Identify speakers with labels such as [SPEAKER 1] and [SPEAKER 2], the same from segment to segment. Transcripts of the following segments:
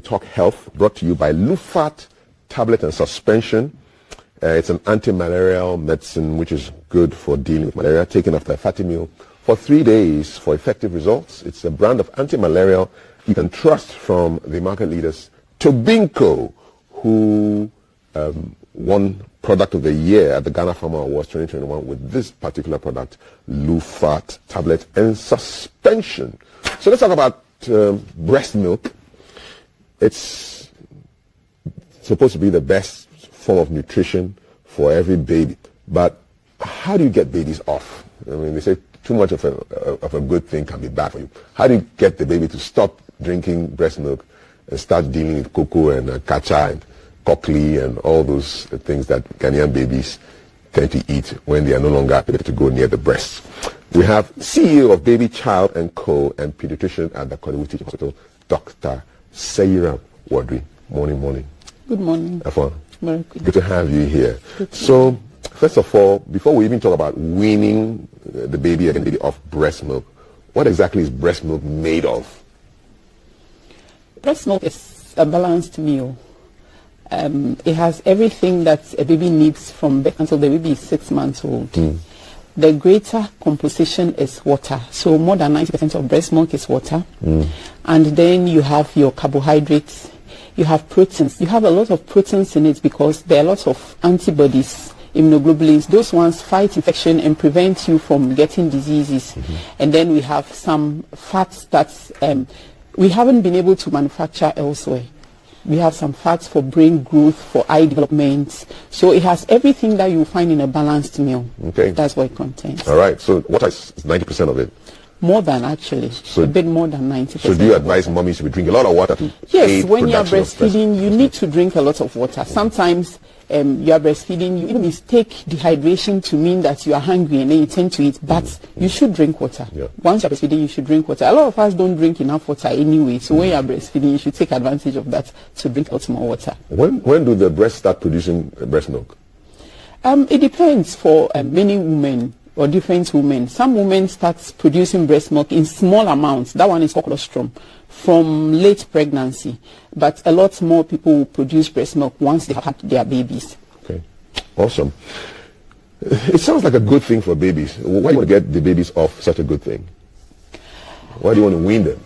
[SPEAKER 1] Talk Health, brought to you by Lufat Tablet and Suspension. It's an anti-malarial medicine which is good for dealing with malaria, taken after a fatty meal for 3 days for effective results. It's a brand of anti-malarial you can trust from the market leaders. Tobinco, who won Product of the Year at the Ghana Farmer Awards 2021 with this particular product, Lufat Tablet and Suspension. So let's talk about breast milk. It's supposed to be the best form of nutrition for every baby. But how do you get babies off? I mean, they say too much of a good thing can be bad for you. How do you get the baby to stop drinking breast milk and start dealing with cocoa and kacha and cochlear and all those things that Ghanaian babies tend to eat when they are no longer able to go near the breast? We have CEO of Baby, Child and Co. and pediatrician at the Konewu Teaching Hospital, Dr. Seiram Wadri. Morning.
[SPEAKER 2] Good morning.
[SPEAKER 1] Afon.
[SPEAKER 2] Very good.
[SPEAKER 1] Good to have you here. So, first of all, before we even talk about weaning the baby and the baby off breast milk, what exactly is breast milk made of?
[SPEAKER 2] Breast milk is a balanced meal. It has everything that a baby needs from birth until the baby is 6 months old. The greater composition is water. So more than 90% of breast milk is water. And then you have your carbohydrates. You have proteins. You have a lot of proteins in it because there are lots of antibodies, immunoglobulins. Those ones fight infection and prevent you from getting diseases. And then we have some fats that we haven't been able to manufacture elsewhere. We have some fats for brain growth, for eye development. So it has everything that you find in a balanced meal.
[SPEAKER 1] Okay.
[SPEAKER 2] That's what it contains.
[SPEAKER 1] All right. So what is 90% of it?
[SPEAKER 2] More than, actually. So, a bit more than 90%.
[SPEAKER 1] So do you advise mommies to drink a lot of water?
[SPEAKER 2] Yes, when you are breastfeeding, you need to drink a lot of water. Sometimes you are breastfeeding, you even mistake dehydration to mean that you are hungry and then you tend to eat, but you should drink water.
[SPEAKER 1] Yeah.
[SPEAKER 2] Once you are breastfeeding, you should drink water. A lot of us don't drink enough water anyway, so when you are breastfeeding, you should take advantage of that to drink a lot more water.
[SPEAKER 1] When do the breasts start producing breast milk?
[SPEAKER 2] It depends for many women or different women. Some women start producing breast milk in small amounts. That one is called colostrum, from late pregnancy. But a lot more people will produce breast milk once they have had their babies.
[SPEAKER 1] Okay, awesome. It sounds like a good thing for babies. Why do you want to get the babies off such a good thing? Why do you want to wean them?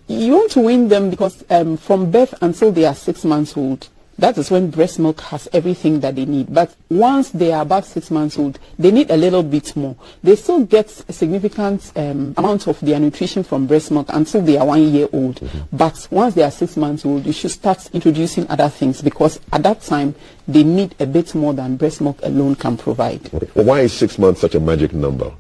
[SPEAKER 2] You want to wean them because from birth until they are 6 months old, that is when breast milk has everything that they need. But once they are about 6 months old, they need a little bit more. They still get a significant amount of their nutrition from breast milk until they are 1 year old. But once they are 6 months old, you should start introducing other things because at that time, they need a bit more than breast milk alone can provide.
[SPEAKER 1] Okay. Well, why is 6 months such a magic number?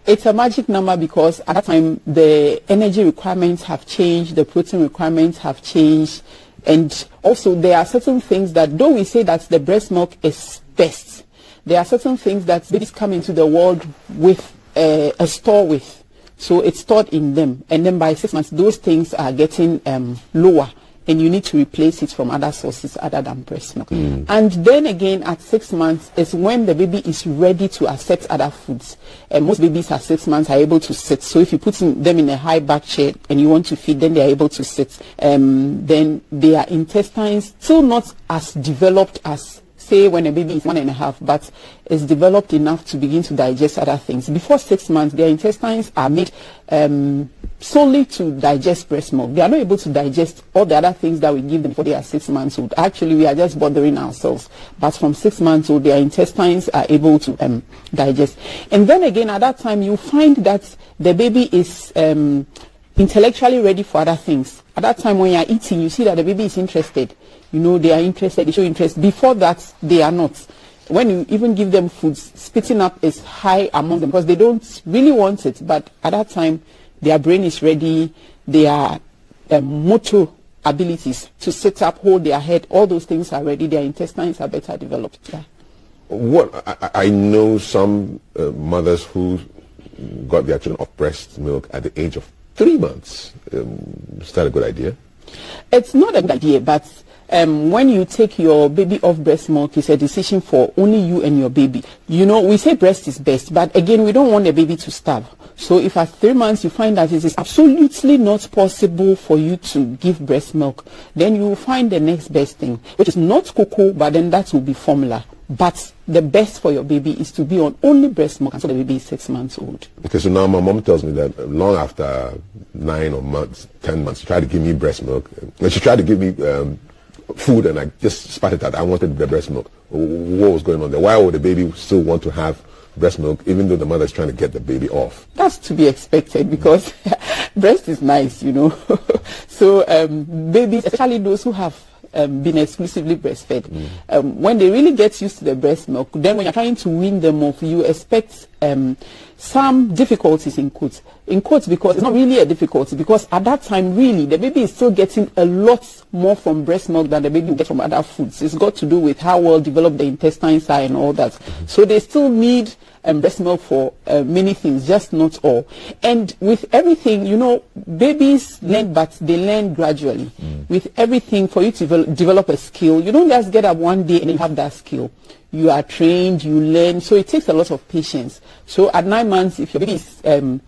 [SPEAKER 2] It's a magic number because at that time, the energy requirements have changed, the protein requirements have changed. And also, there are certain things that, though we say that the breast milk is best, there are certain things that babies come into the world with a store with. So it's stored in them. And then by 6 months, those things are getting lower. And you need to replace it from other sources other than breast milk. And then again, at 6 months is when the baby is ready to accept other foods. Most babies at 6 months are able to sit. So if you put them in a high back chair and you want to feed them, they are able to sit. Then their intestines still not as developed as, say, when a baby is 1.5, but is developed enough to begin to digest other things. Before 6 months, their intestines are made solely to digest breast milk. They are not able to digest all the other things that we give them before they are 6 months old. Actually, we are just bothering ourselves. But from 6 months old, their intestines are able to digest. And then again, at that time, you find that the baby is intellectually ready for other things. At that time, when you are eating, you see that the baby is interested. You know, they are interested, they show interest. Before that, they are not. When you even give them food, spitting up is high among them because they don't really want it. But at that time, their brain is ready, their motor abilities to sit up, hold their head, all those things are ready, their intestines are better developed. Yeah.
[SPEAKER 1] I know some mothers who got their children off breast milk at the age of 3 months. Is that a good idea?
[SPEAKER 2] It's not a good idea, but when you take your baby off breast milk, it's a decision for only you and your baby. You know, we say breast is best, but again, we don't want the baby to starve. So if at 3 months you find that it is absolutely not possible for you to give breast milk, then you will find the next best thing, which is not cocoa, but then that will be formula. But the best for your baby is to be on only breast milk until the baby is 6 months old.
[SPEAKER 1] Okay, so now my mom tells me that long after 9 or months, 10 months, she tried to give me breast milk. And she tried to give me food, and I just spat it out. I wanted the breast milk. What was going on there? Why would the baby still want to have breast milk even though the mother is trying to get the baby off?
[SPEAKER 2] That's to be expected, because breast is nice, you know. So babies, especially those who have been exclusively breastfed, when they really get used to the breast milk, then when you're trying to wean them off, you expect some difficulties in quotes, because it's not really a difficulty, because at that time really the baby is still getting a lot more from breast milk than the baby will get from other foods. It's got to do with how well developed the intestines are and all that. So they still need breast milk for many things, just not all. And with everything, you know, babies learn, but they learn gradually. With everything, for you to develop a skill, you don't just get up one day and you have that skill. You are trained, you learn, so it takes a lot of patience. So at 9 months, if your baby is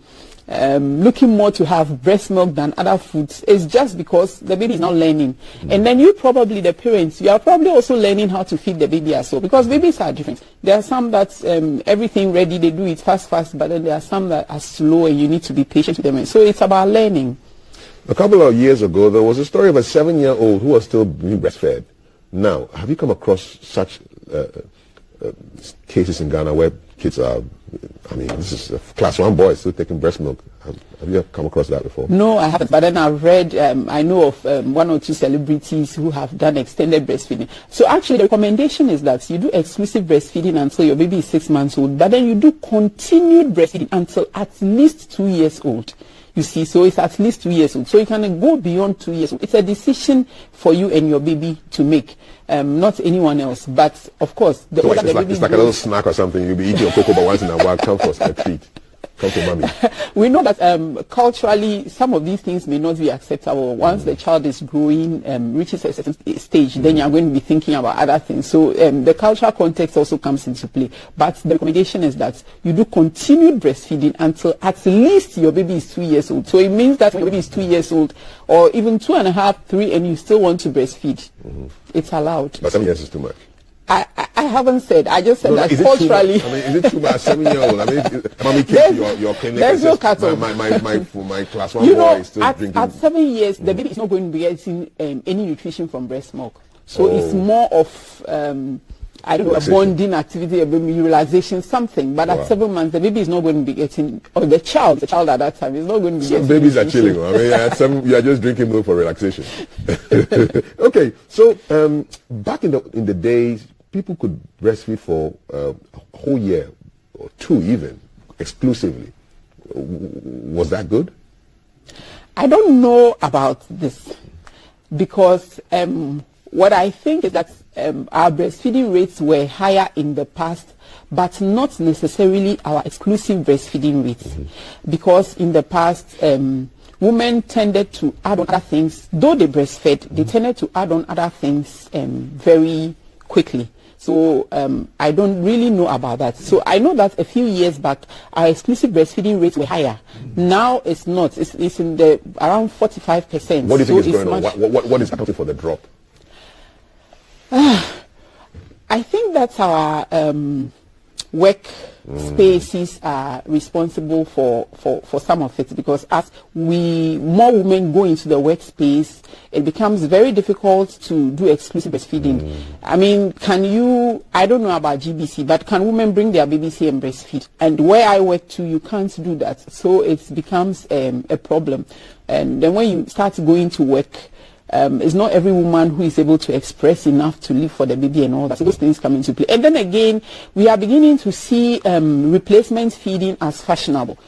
[SPEAKER 2] looking more to have breast milk than other foods, it's just because the baby is not learning. And then you probably, the parents, you are probably also learning how to feed the baby as well, because babies are different. There are some that everything ready, they do it fast, but then there are some that are slow and you need to be patient with them. And so it's about learning.
[SPEAKER 1] A couple of years ago, there was a story of a 7-year-old who was still being breastfed. Now, have you come across such cases in Ghana where kids are, I mean, this is a class 1 boy still taking breast milk? Have you come across that before?
[SPEAKER 2] No, I haven't. But then I've read, I know of 1 or 2 celebrities who have done extended breastfeeding. So actually the recommendation is that you do exclusive breastfeeding until your baby is 6 months old, but then you do continued breastfeeding until at least 2 years old. You see, so it's at least 2 years old. So you can go beyond 2 years old. It's a decision for you and your baby to make, not anyone else. But of course, the
[SPEAKER 1] so it's like a little snack or something. You'll be eating your cocoa, but once in a while, come for a treat. Come to mommy.
[SPEAKER 2] We know that culturally, some of these things may not be acceptable. Once the child is growing, reaches a certain stage, then you are going to be thinking about other things. So the cultural context also comes into play. But the recommendation is that you do continued breastfeeding until at least your baby is 2 years old. So it means that when your baby is 2 years old, or even 2.5, 3, and you still want to breastfeed, it's allowed.
[SPEAKER 1] But 7 years is too much.
[SPEAKER 2] I haven't said. I just said that culturally.
[SPEAKER 1] I mean, is it too much? 7-year-old. I mean, mommy came to your clinic.
[SPEAKER 2] There's no cutoff.
[SPEAKER 1] My class 1 boy is still drinking.
[SPEAKER 2] At 7 years, the baby is not going to be getting any nutrition from breast milk. So it's more of I don't know, a bonding activity, a baby realization, something. But at 7 months, the baby is not going to be getting, or the child at that time is not going to be getting.
[SPEAKER 1] Some babies are chilling. I mean, at some you are just drinking milk for relaxation. Okay, so back in the days, people could breastfeed for a whole year or 2 even, exclusively. Was that good?
[SPEAKER 2] I don't know about this, because what I think is that our breastfeeding rates were higher in the past, but not necessarily our exclusive breastfeeding rates. Because in the past, women tended to add on other things. Though they breastfed, they tended to add on other things very quickly. So I don't really know about that. So I know that a few years back, our exclusive breastfeeding rates were higher. Now it's not. It's in the around 45%.
[SPEAKER 1] What do you think is going on? What is accounting for the drop?
[SPEAKER 2] I think that's our work spaces are responsible for some of it, because as more women go into the workspace, it becomes very difficult to do exclusive breastfeeding. I mean, I don't know about GBC, but can women bring their babies here and breastfeed? And where I work too, you can't do that. So it becomes a problem. And then when you start going to work, it's not every woman who is able to express enough to live for the baby and all that. So those things come into play. And then again, we are beginning to see replacement feeding as fashionable,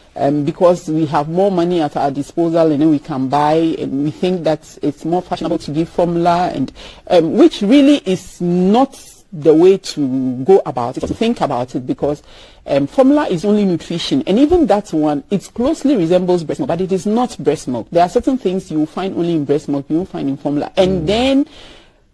[SPEAKER 2] because we have more money at our disposal, and then we can buy, and we think that it's more fashionable to give formula, and which really is not the way to go about it, to think about it, because formula is only nutrition, and even that one, it closely resembles breast milk, but it is not breast milk. There are certain things you will find only in breast milk, you won't find in formula. And then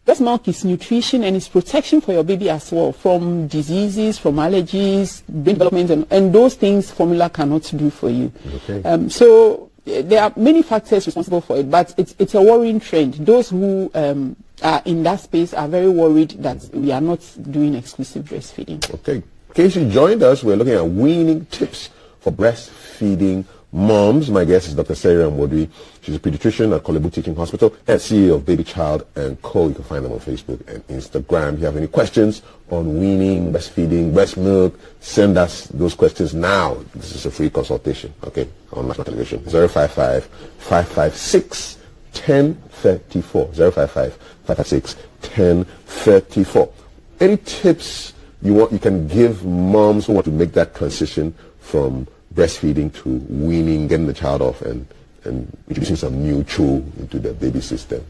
[SPEAKER 2] breast milk is nutrition and it's protection for your baby as well from diseases, from allergies, brain development, and those things formula cannot do for you.
[SPEAKER 1] Okay.
[SPEAKER 2] So there are many factors responsible for it, but it's a worrying trend. Those who are in that space are very worried that we are not doing exclusive breastfeeding.
[SPEAKER 1] Okay. In case you joined us, we're looking at weaning tips for breastfeeding moms. My guest is Dr. Sarah Modri. She's a pediatrician at Kolebu Teaching Hospital and CEO of Baby Child & Co. You can find them on Facebook and Instagram. If you have any questions on weaning, breastfeeding, breast milk, send us those questions now. This is a free consultation, okay, on national television. 055-556-1034. 055-556-1034. Any tips you can give moms who want to make that transition from breastfeeding to weaning, getting the child off and introducing some new chew into the baby system?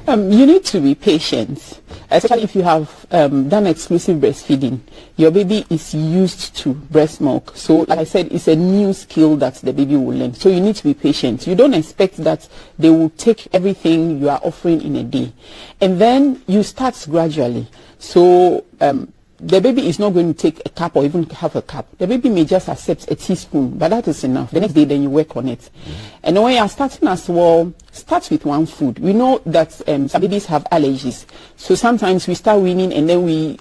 [SPEAKER 2] You need to be patient, especially if you have done exclusive breastfeeding. Your baby is used to breast milk. So, like I said, it's a new skill that the baby will learn. So you need to be patient. You don't expect that they will take everything you are offering in a day. And then you start gradually. So, the baby is not going to take a cup or even half a cup. The baby may just accept a teaspoon, but that is enough. The next day, then you work on it. And when you are starting as well, start with one food. We know that some babies have allergies. So sometimes we start weaning and then we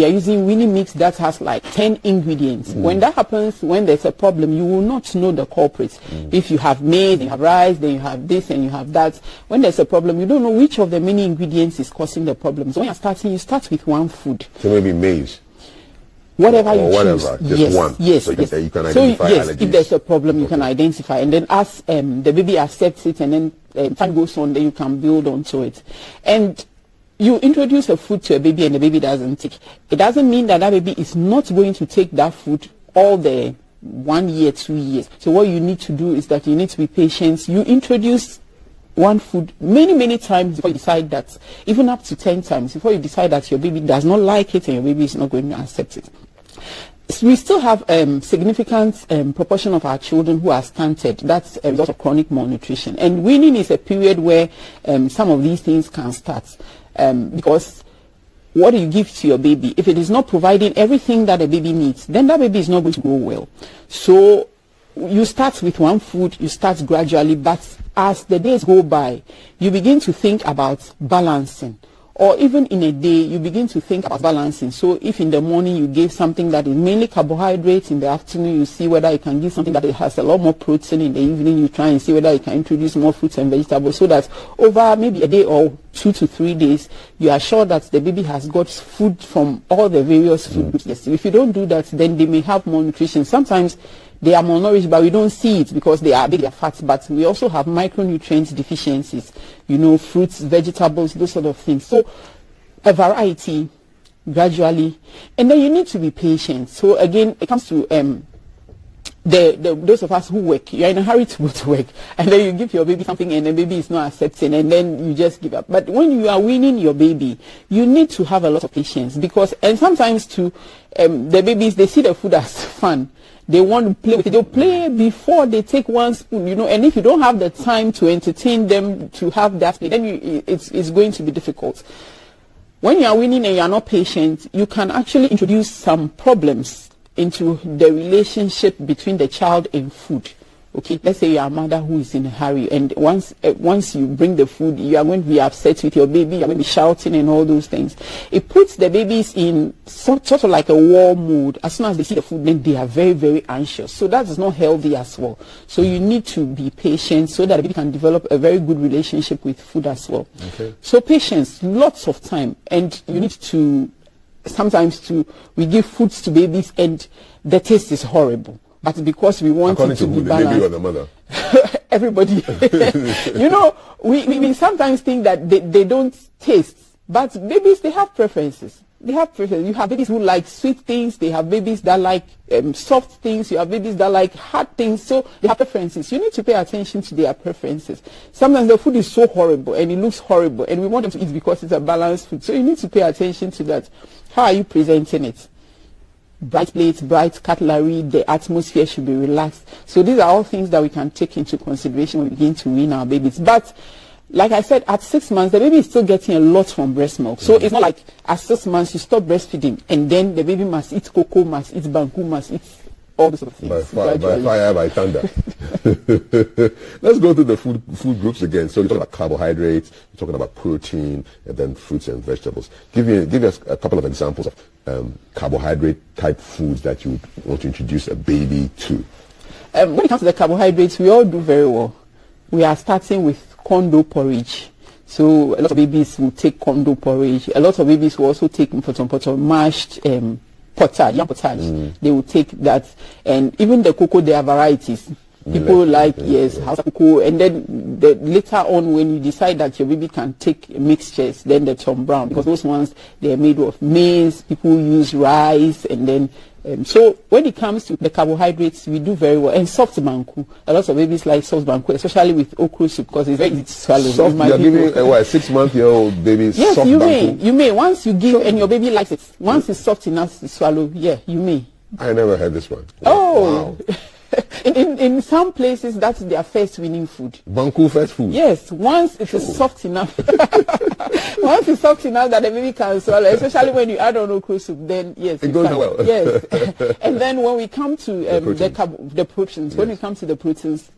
[SPEAKER 2] are using weaning mix that has like 10 ingredients. When that happens, when there's a problem, you will not know the culprit. If you have maize, you have rice, then you have this and you have that. When there's a problem, you don't know which of the many ingredients is causing the problem. So when you're starting, you start with one food.
[SPEAKER 1] So maybe maize.
[SPEAKER 2] Whatever you
[SPEAKER 1] whatever,
[SPEAKER 2] choose.
[SPEAKER 1] just
[SPEAKER 2] yes,
[SPEAKER 1] one.
[SPEAKER 2] Yes,
[SPEAKER 1] so
[SPEAKER 2] yes.
[SPEAKER 1] You can identify allergies.
[SPEAKER 2] If there's a problem, you can identify. And then as the baby accepts it and then time goes on, then you can build onto it. And you introduce a food to a baby and the baby doesn't take. It doesn't mean that that baby is not going to take that food all the 1 year, 2 years. So what you need to do is that you need to be patient. You introduce one food many times before you decide that, even up to 10 times, before you decide that your baby does not like it and your baby is not going to accept it. So we still have significant proportion of our children who are stunted. That's a result of chronic malnutrition. And weaning is a period where some of these things can start because what do you give to your baby? If it is not providing everything that a baby needs, then that baby is not going to grow well. So you start with one food, you start gradually, but as the days go by, you begin to think about balancing. Or even in a day, you begin to think about balancing. So if in the morning you give something that is mainly carbohydrates, in the afternoon you see whether you can give something that has a lot more protein. In the evening you try and see whether you can introduce more fruits and vegetables, so that over maybe a day or 2 to 3 days, you are sure that the baby has got food from all the various food groups. Yes. If you don't do that, then they may have malnutrition. Sometimes they are malnourished, but we don't see it because they are big, they are fat. But we also have micronutrient deficiencies, fruits, vegetables, those sort of things. So a variety, gradually. And then you need to be patient. So again, it comes to those of us who work. You're in a hurry to go to work. And then you give your baby something and the baby is not accepting. And then you just give up. But when you are weaning your baby, you need to have a lot of patience. And sometimes too, the babies, they see the food as fun. They want to play with it. They'll play before they take one spoon, and if you don't have the time to entertain them to have that, then it's going to be difficult. When you are weaning and you are not patient, you can actually introduce some problems into the relationship between the child and food. Okay, let's say you are a mother who is in a hurry, and once you bring the food, you are going to be upset with your baby, you are going to be shouting and all those things. It puts the babies in sort of like a war mode. As soon as they see the food, then they are very, very anxious. So that is not healthy as well. So you need to be patient so that the baby can develop a very good relationship with food as well.
[SPEAKER 1] Okay.
[SPEAKER 2] So patience, lots of time, and you need to we give foods to babies and the taste is horrible. But because we want it to be balanced,
[SPEAKER 1] the baby or the mother?
[SPEAKER 2] Everybody. We sometimes think that they don't taste. But babies, they have preferences. You have babies who like sweet things. They have babies that like soft things. You have babies that like hard things. So they have preferences. You need to pay attention to their preferences. Sometimes the food is so horrible and it looks horrible, and we want them to eat because it's a balanced food. So you need to pay attention to that. How are you presenting it? Bright plates, bright cutlery, the atmosphere should be relaxed. So these are all things that we can take into consideration when we begin to wean our babies. But like I said, at 6 months, the baby is still getting a lot from breast milk. So it's not like at 6 months you stop breastfeeding and then the baby must eat cocoa, must eat banku, must eat all those sort of things.
[SPEAKER 1] By fire, by thunder. Let's go to the food groups again. So you're talking about carbohydrates, you're talking about protein, and then fruits and vegetables. Give us a couple of examples of carbohydrate type foods that you would want to introduce a baby to.
[SPEAKER 2] When it comes to the carbohydrates, we all do very well. We are starting with corn dough porridge. So a lot of babies will take corn dough porridge. A lot of babies will also take mashed pottage, young pottage. They will take that, and even the cocoa, there are varieties. People like house cocoa, and then later on, when you decide that your baby can take mixtures, then the Tom Brown, because those ones they are made of maize. People use rice, and then so when it comes to the carbohydrates, we do very well. And soft banku, a lot of babies like soft banku, especially with okra soup, because it's very easy to swallow.
[SPEAKER 1] You're giving a 6-month-old baby
[SPEAKER 2] yes,
[SPEAKER 1] soft banku?
[SPEAKER 2] You may. Once you give and your baby likes it, once it's soft enough to swallow, you may.
[SPEAKER 1] I never had this one.
[SPEAKER 2] Oh.
[SPEAKER 1] Wow.
[SPEAKER 2] In some places, that's their first weaning food.
[SPEAKER 1] Banku first food?
[SPEAKER 2] Yes, once it is soft enough. Once it's soft enough that the baby can swallow, especially when you add on okra soup, then yes.
[SPEAKER 1] It goes well.
[SPEAKER 2] Yes. And then when we come to the proteins, when we come to the proteins,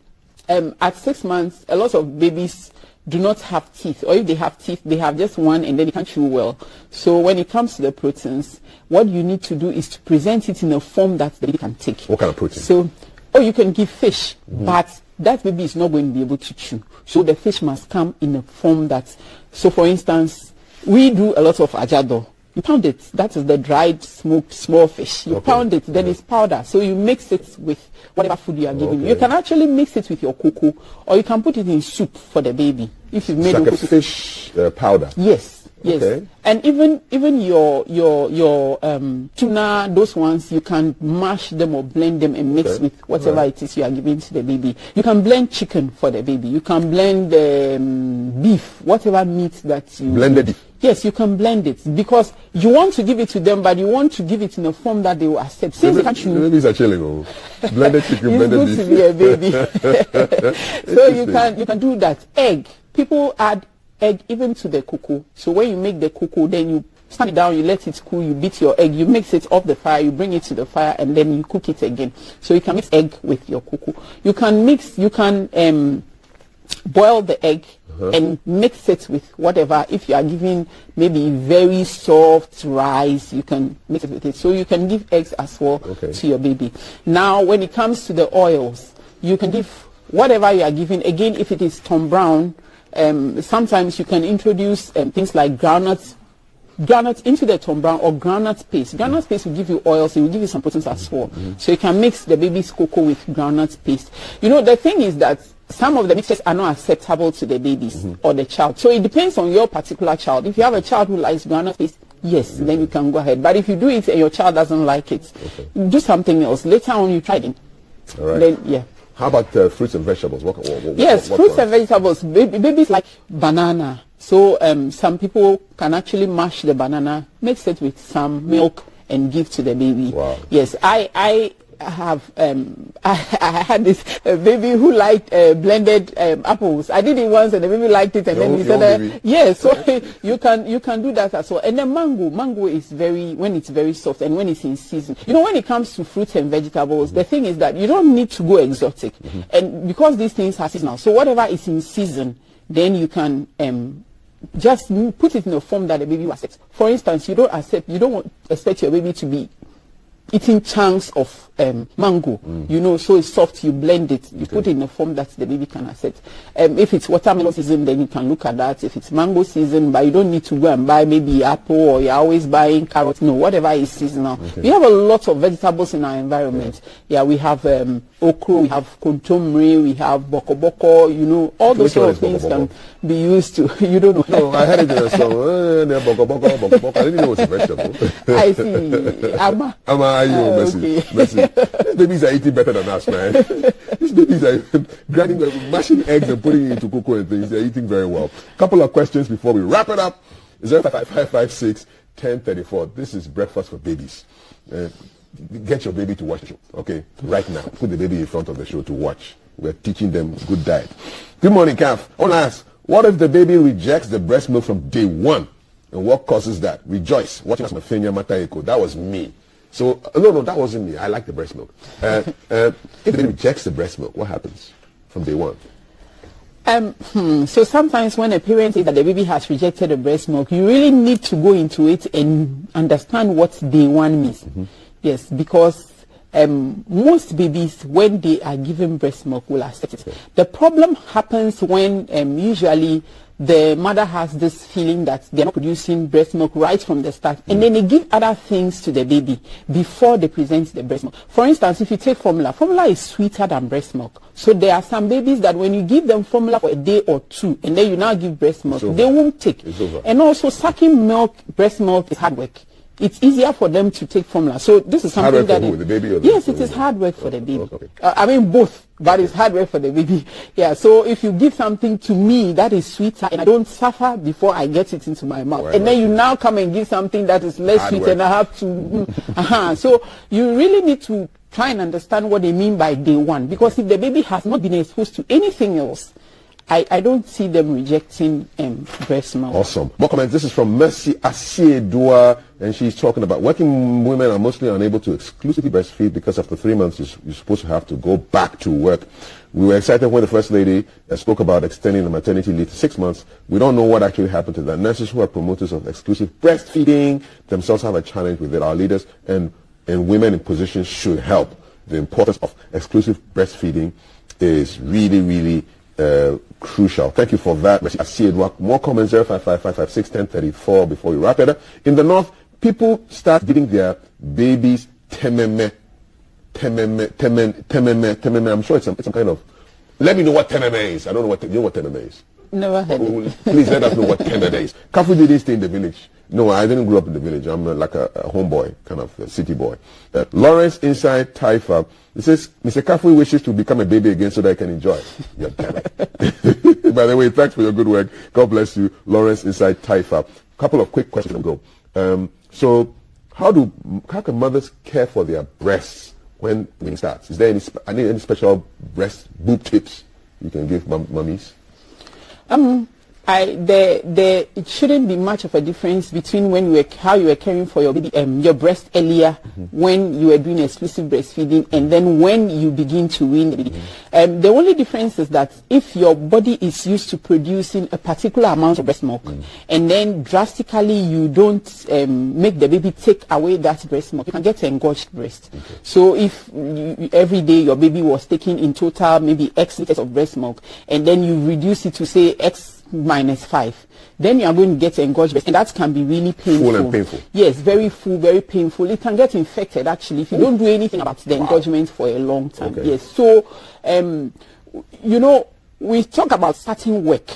[SPEAKER 2] at 6 months, a lot of babies do not have teeth, or if they have teeth, they have just one and then they can't chew well. So when it comes to the proteins, what you need to do is to present it in a form that the baby can take.
[SPEAKER 1] What kind of protein?
[SPEAKER 2] So, you can give fish, but that baby is not going to be able to chew. So the fish must come in a form that, so for instance, we do a lot of ajado. You pound it. That is the dried, smoked small fish. You pound it, then it's powder. So you mix it with whatever food you are giving. You can actually mix it with your cocoa, or you can put it in soup for the baby. If you've made
[SPEAKER 1] like a fish powder.
[SPEAKER 2] Yes. Yes,
[SPEAKER 1] okay.
[SPEAKER 2] And even your tuna, those ones, you can mash them or blend them and mix with whatever it is you are giving to the baby. You can blend chicken for the baby. You can blend beef, whatever meat that you
[SPEAKER 1] blended beef.
[SPEAKER 2] Yes, you can blend it because you want to give it to them, but you want to give it in a form that they will accept. Since
[SPEAKER 1] the babies are chilling. Blended chicken, blended beef.
[SPEAKER 2] It's good to be a baby. So you can do that. Egg. People add egg even to the cocoa. So when you make the cocoa, then you stand it down, you let it cool, you beat your egg, you mix it off the fire, you bring it to the fire, and then you cook it again. So you can mix egg with your cocoa. You can boil the egg and mix it with whatever. If you are giving maybe very soft rice, you can mix it with it. So you can give eggs as well to your baby. Now, when it comes to the oils, you can give whatever you are giving. Again, if it is Tom Brown, sometimes you can introduce things like groundnuts into the Tom Brown or groundnut paste. Groundnut paste will give you oils, it will give you some proteins as well. So you can mix the baby's cocoa with groundnut paste. You know, the thing is that some of the mixtures are not acceptable to the babies or the child. So it depends on your particular child. If you have a child who likes groundnut paste, yes, then you can go ahead. But if you do it and your child doesn't like it, do something else. Later on, you try it.
[SPEAKER 1] All right.
[SPEAKER 2] Then,
[SPEAKER 1] How about fruits and vegetables?
[SPEAKER 2] Yes, fruits and vegetables. Babies like banana. So some people can actually mash the banana, mix it with some milk, and give to the baby.
[SPEAKER 1] Wow.
[SPEAKER 2] Yes, I have I had this baby who liked blended apples. I did it once and the baby liked it, and then he said yes. So you can do that as well. And then mango is when it's very soft and when it's in season. You know, when it comes to fruits and vegetables, the thing is that you don't need to go exotic, and because these things are seasonal, so whatever is in season, then you can just put it in a form that the baby will accept. For instance, you don't expect your baby to be eating chunks of mango, you know, so it's soft, you blend it, you put it in a form that the baby can accept. If it's watermelon season, then you can look at that. If it's mango season, but you don't need to go and buy maybe apple, or you're always buying carrots. No, whatever is seasonal. We have a lot of vegetables in our environment. We have okra, we have kontomire, we have boko, you know, all those sort of things can be used to, you don't know.
[SPEAKER 1] No, I had it in a song, boko. I didn't know it was a vegetable.
[SPEAKER 2] I see. Ama,
[SPEAKER 1] Messi. These babies are eating better than us, man. These babies are mashing eggs and putting it into cocoa and things. They're eating very well. Couple of questions before we wrap it up. 05556-1034. This is Breakfast for Babies. Get your baby to watch the show, okay? Right now. Put the baby in front of the show to watch. We're teaching them good diet. Good morning, Kath. I want to ask, What if the baby rejects the breast milk from day one? And what causes that? Rejoice. Watching us, that was me. So, no, that wasn't me. I like the breast milk. If the baby rejects the breast milk, what happens from day one?
[SPEAKER 2] So sometimes when a parent says that the baby has rejected the breast milk, you really need to go into it and understand what day one means. Yes, because most babies, when they are given breast milk, will accept it. The problem happens when usually the mother has this feeling that they're not producing breast milk right from the start, and then they give other things to the baby before they present the breast milk. For instance, if you take formula is sweeter than breast milk. So there are some babies that when you give them formula for a day or two, and then you now give breast milk, they won't take. And also, sucking breast milk is hard work. It's easier for them to take formula. So this is something
[SPEAKER 1] hard work for who? The baby or the
[SPEAKER 2] yes, it is hard work for the baby. I mean both, but it's hard work for the baby. Yeah. So if you give something to me that is sweeter and I don't suffer before I get it into my mouth, and then you now come and give something that is less sweet, and I have to. So you really need to try and understand what they mean by day one, because if the baby has not been exposed to anything else, I don't see them rejecting breast milk.
[SPEAKER 1] Awesome. More comments. This is from Mercy Asiedua, and she's talking about working women are mostly unable to exclusively breastfeed because after 3 months you're supposed to have to go back to work. We were excited when the First Lady spoke about extending the maternity leave to 6 months. We don't know what actually happened to that. Nurses who are promoters of exclusive breastfeeding themselves have a challenge with it. Our leaders and women in positions should help. The importance of exclusive breastfeeding is really, really crucial. Thank you for that. More comments 0555561034 before we wrap it up. In the north, people start giving their babies tememe. I'm sure it's some kind of. Let me know what tememe is. I don't know what you know what tememe is.
[SPEAKER 2] Never heard it.
[SPEAKER 1] Please let us know what tememe is. Kafu didn't stay in the village. No, I didn't grow up in the village. I'm like a homeboy, kind of a city boy. Lawrence inside Taifa. It says, Mr. Kafu wishes to become a baby again so that I can enjoy. You're By the way, thanks for your good work. God bless you, Lawrence inside Taifa. Couple of quick questions to go. So, how can mothers care for their breasts when weaning starts? Is there any special breast boob tips you can give mummies?
[SPEAKER 2] It shouldn't be much of a difference between how you were caring for your baby, your breast earlier, when you were doing exclusive breastfeeding, and then when you begin to wean the baby. The only difference is that if your body is used to producing a particular amount of breast milk, and then drastically you don't make the baby take away that breast milk, you can get an engorged breast. So if every day your baby was taking in total maybe X liters of breast milk, and then you reduce it to say X -5, then you are going to get engorged breast, and that can be really painful.
[SPEAKER 1] Full and painful.
[SPEAKER 2] Yes, very full, very painful. It can get infected actually if you don't do anything about the engorgement for a long time. Yes. So we talk about starting work.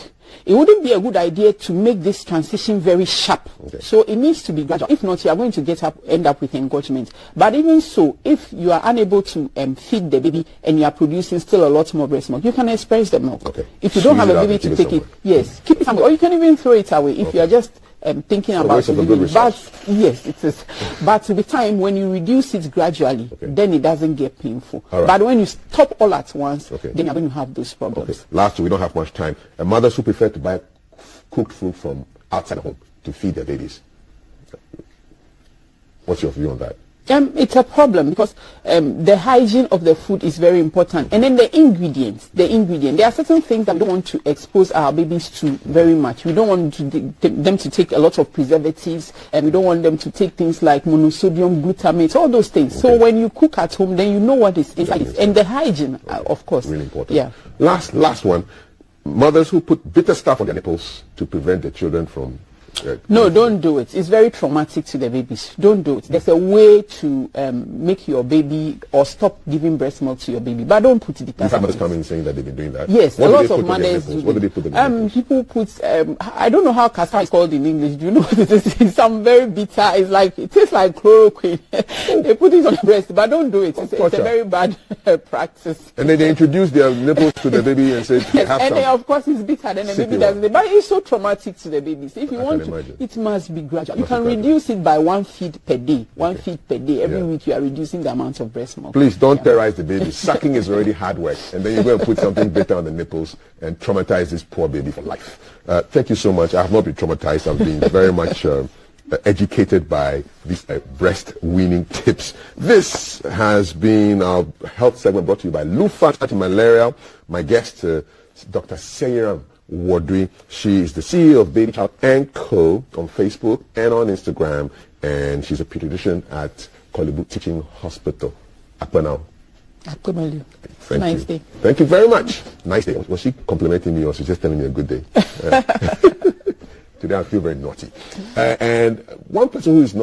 [SPEAKER 2] It wouldn't be a good idea to make this transition very sharp. So it needs to be gradual. If not, you are going to end up with engorgement. But even so, if you are unable to feed the baby and you are producing still a lot more breast milk, you can express the milk. If you don't have a baby to take it, yes, keep it somewhere, or you can even throw it away if you are just thinking about it. But yes, it is. But with time, when you reduce it gradually, then it doesn't get painful. But when you stop all at once, then you're going to have those problems.
[SPEAKER 1] Last, we don't have much time. Mothers who prefer to buy cooked food from outside the home to feed their babies. What's your view on that?
[SPEAKER 2] It's a problem because the hygiene of the food is very important, and then the ingredients. There are certain things that we don't want to expose our babies to very much. We don't want them to take a lot of preservatives, and we don't want them to take things like monosodium glutamate, all those things. So when you cook at home, then you know what is inside, and the hygiene, of course,
[SPEAKER 1] really important.
[SPEAKER 2] Yeah.
[SPEAKER 1] Last one. Mothers who put bitter stuff on their nipples to prevent the children from.
[SPEAKER 2] No, don't do it. It's very traumatic to the babies. Don't do it. There's a way to make your baby or stop giving breast milk to your baby, but don't put it.
[SPEAKER 1] Some mothers coming saying that they've been doing that.
[SPEAKER 2] Yes, a lot of mothers do.
[SPEAKER 1] What do they put in their nipples?
[SPEAKER 2] People put. I don't know how cassava is called in English. Do you know what it is? It's some very bitter. It tastes like chloroquine. They put it on the breast, but don't do it. It's a very bad practice.
[SPEAKER 1] And then they introduce their nipples to the baby and say,
[SPEAKER 2] yes, and then, of course it's bitter. Then the baby doesn't. But it's so traumatic to the babies. If you want to
[SPEAKER 1] imagine.
[SPEAKER 2] It must be gradual. You can reduce it by 1 feed per day. 1 feed per day. Every week you are reducing the amount of breast milk.
[SPEAKER 1] Please don't terrorize the baby. Sucking is already hard work. And then you're going to put something bitter on the nipples and traumatize this poor baby for life. Thank you so much. I have not been traumatized. I've been very much educated by these breast weaning tips. This has been our health segment brought to you by Lufat Anti-Malarial. My guest, Dr. Seyiram Wardui. She is the CEO of Baby Child & Co. on Facebook and on Instagram, and she's a pediatrician at Kolibu Teaching Hospital. Akpanao.
[SPEAKER 2] Nice day.
[SPEAKER 1] Thank you very much. Nice day. Was she complimenting me or was she just telling me a good day? Today I feel very naughty. And one person who is not